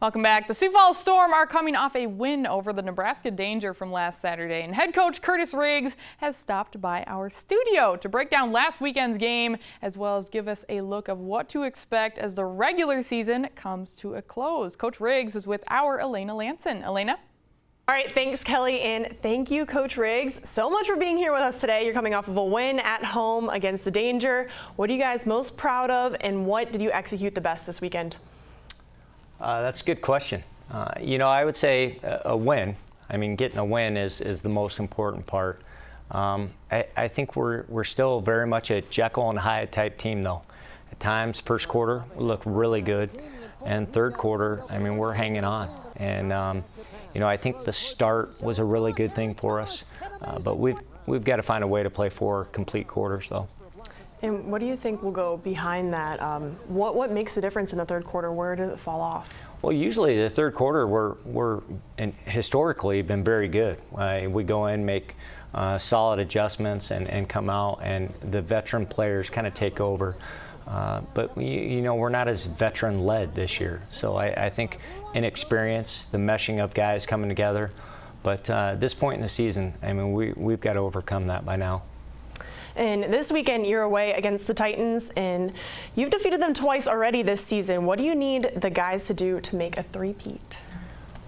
Welcome back. The Sioux Falls Storm are coming off a win over the Nebraska Danger from last Saturday, and head coach Kurtiss Riggs has stopped by our studio to break down last weekend's game as well as give us a look of what to expect as the regular season comes to a close. Coach Riggs is with our Elena Lanson. Elena? All right, thanks, Kelly, and thank you, Coach Riggs, so much for being here with us today. You're coming off of a win at home against the Danger. What are you guys most proud of, and what did you execute the best this weekend? That's a good question. I would say a win. I mean, getting a win is the most important part. I think we're still very much a Jekyll and Hyde type team, though. At times, first quarter, we look really good, and third quarter, I mean, we're hanging on. And I think the start was a really good thing for us, but we've got to find a way to play 4 complete quarters, though. And what do you think will go behind that? What makes the difference in the third quarter? Where does it fall off? Well, usually the third quarter we're historically been very good. We go in, make solid adjustments, and come out, and the veteran players kind of take over. But we're not as veteran-led this year. So I think inexperience, the meshing of guys coming together. But at this point in the season, I mean, we've got to overcome that by now. And this weekend, you're away against the Titans, and you've defeated them twice already this season. What do you need the guys to do to make a three-peat?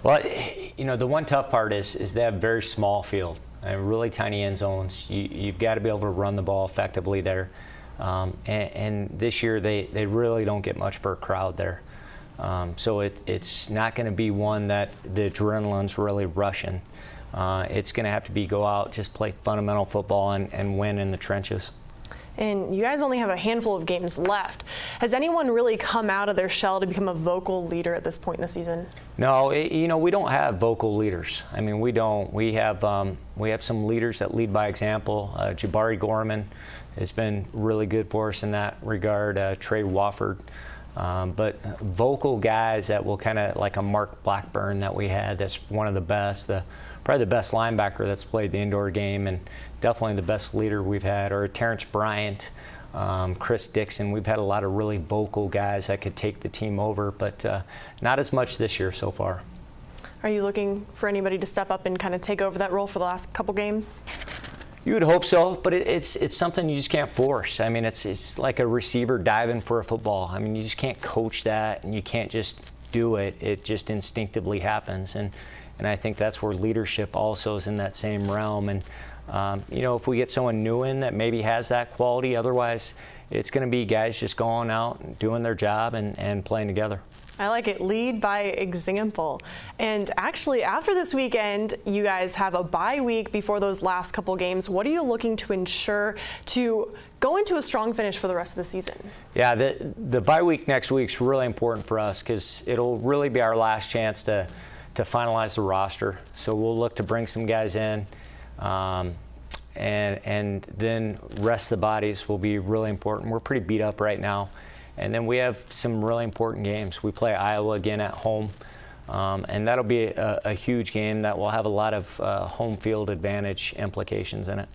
Well, the one tough part is they have very small field and really tiny end zones. You've got to be able to run the ball effectively there. And this year, they really don't get much for a crowd there. So it's not going to be one that the adrenaline's really rushing. It's going to have to be go out, just play fundamental football and win in the trenches. And you guys only have a handful of games left. Has anyone really come out of their shell to become a vocal leader at this point in the season? No, we don't have vocal leaders. I mean, we don't. We have some leaders that lead by example. Jabari Gorman has been really good for us in that regard. Trey Wofford. But vocal guys that will kind of like a Mark Blackburn that we had, that's one of the best, probably the best linebacker that's played the indoor game, and definitely the best leader we've had, or Terrence Bryant, Chris Dixon. We've had a lot of really vocal guys that could take the team over, but not as much this year so far. Are you looking for anybody to step up and kind of take over that role for the last couple games? You would hope so, but it's something you just can't force. I mean, it's like a receiver diving for a football. I mean, you just can't coach that, and you can't just do it. It just instinctively happens, and I think that's where leadership also is in that same realm. And if we get someone new in that maybe has that quality, otherwise it's going to be guys just going out and doing their job and playing together. I like it. Lead by example. And actually, after this weekend, you guys have a bye week before those last couple games. What are you looking to ensure to go into a strong finish for the rest of the season? Yeah, the bye week next week is really important for us because it'll really be our last chance to finalize the roster. So we'll look to bring some guys in, and then rest the bodies will be really important. We're pretty beat up right now. And then we have some really important games. We play Iowa again at home, and that'll be a huge game that will have a lot of home field advantage implications in it.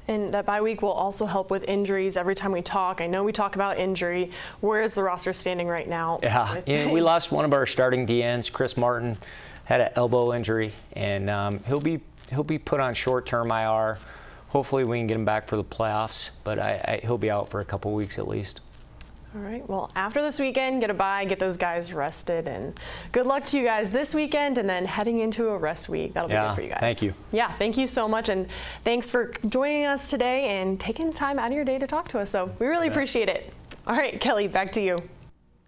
And that bye week will also help with injuries. Every time we talk, I know we talk about injury. Where is the roster standing right now? Yeah, we lost one of our starting DNs. Chris Martin had an elbow injury, and he'll be put on short-term IR. Hopefully we can get him back for the playoffs, but he'll be out for a couple weeks at least. All right, well, after this weekend, get a bye, get those guys rested, and good luck to you guys this weekend, and then heading into a rest week. That'll be good for you guys. Thank you. Yeah, thank you so much, and thanks for joining us today and taking time out of your day to talk to us. So we really appreciate it. All right, Kelly, back to you.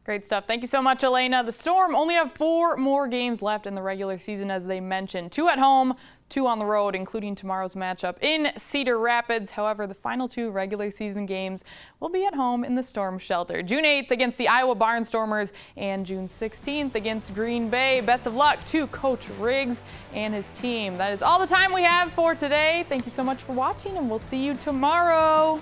Great stuff. Thank you so much, Elena. The Storm only have 4 more games left in the regular season, as they mentioned. 2 at home, 2 on the road, including tomorrow's matchup in Cedar Rapids. However, the final 2 regular season games will be at home in the Storm Shelter. June 8th against the Iowa Barnstormers and June 16th against Green Bay. Best of luck to Coach Riggs and his team. That is all the time we have for today. Thank you so much for watching, and we'll see you tomorrow.